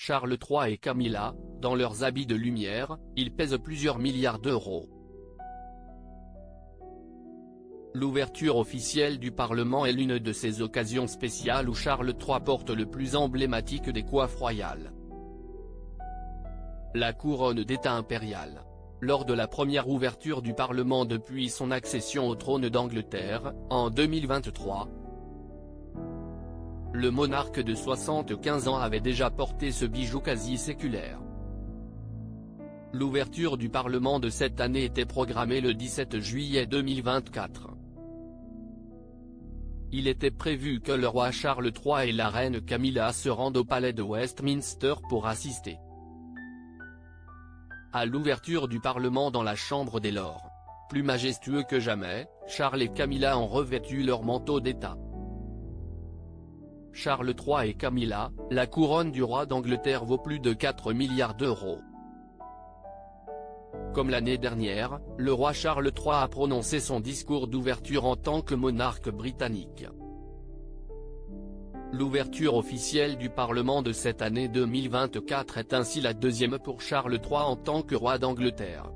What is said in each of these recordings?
Charles III et Camilla, dans leurs habits de lumière, ils pèsent plusieurs milliards d'euros. L'ouverture officielle du Parlement est l'une de ces occasions spéciales où Charles III porte le plus emblématique des coiffes royales. La couronne d'État impériale. Lors de la première ouverture du Parlement depuis son accession au trône d'Angleterre, en 2023, le monarque de 75 ans avait déjà porté ce bijou quasi séculaire. L'ouverture du Parlement de cette année était programmée le 17 juillet 2024. Il était prévu que le roi Charles III et la reine Camilla se rendent au palais de Westminster pour assister à l'ouverture du Parlement dans la Chambre des Lords. Plus majestueux que jamais, Charles et Camilla ont revêtu leur manteau d'État. Charles III et Camilla, la couronne du roi d'Angleterre vaut plus de 4 milliards d'euros. Comme l'année dernière, le roi Charles III a prononcé son discours d'ouverture en tant que monarque britannique. L'ouverture officielle du Parlement de cette année 2024 est ainsi la deuxième pour Charles III en tant que roi d'Angleterre.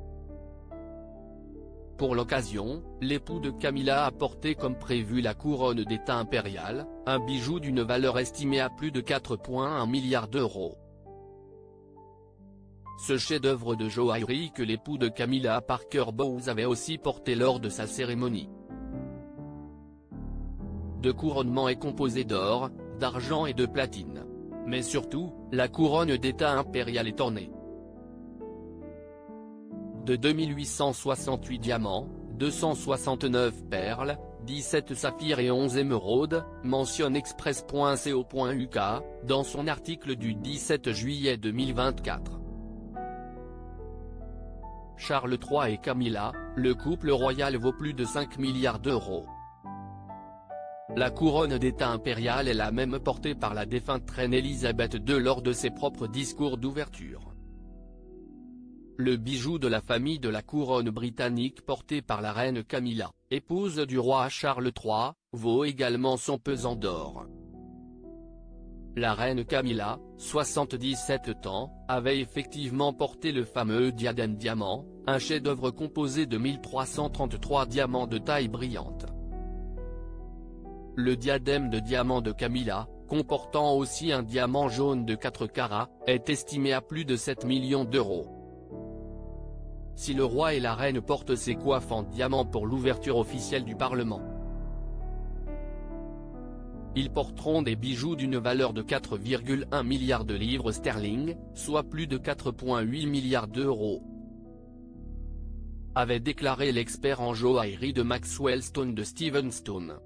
Pour l'occasion, l'époux de Camilla a porté comme prévu la couronne d'État impériale, un bijou d'une valeur estimée à plus de 4,1 milliards d'euros. Ce chef-d'œuvre de joaillerie que l'époux de Camilla Parker Bowles avait aussi porté lors de sa cérémonie de couronnement est composé d'or, d'argent et de platine. Mais surtout, la couronne d'État impériale est ornée de 2868 diamants, 269 perles, 17 saphirs et 11 émeraudes, mentionne Express.co.uk, dans son article du 17 juillet 2024. Charles III et Camilla, le couple royal vaut plus de 5 milliards d'euros. La couronne d'État impériale est la même portée par la défunte reine Elisabeth II lors de ses propres discours d'ouverture. Le bijou de la famille de la couronne britannique porté par la reine Camilla, épouse du roi Charles III, vaut également son pesant d'or. La reine Camilla, 77 ans, avait effectivement porté le fameux diadème diamant, un chef-d'œuvre composé de 1333 diamants de taille brillante. Le diadème de diamant de Camilla, comportant aussi un diamant jaune de 4 carats, est estimé à plus de 7 millions d'euros. Si le roi et la reine portent ces coiffes en diamant pour l'ouverture officielle du Parlement, ils porteront des bijoux d'une valeur de 4,1 milliards de livres sterling, soit plus de 4,8 milliards d'euros, avait déclaré l'expert en joaillerie de Maxwell Stone de Steven Stone.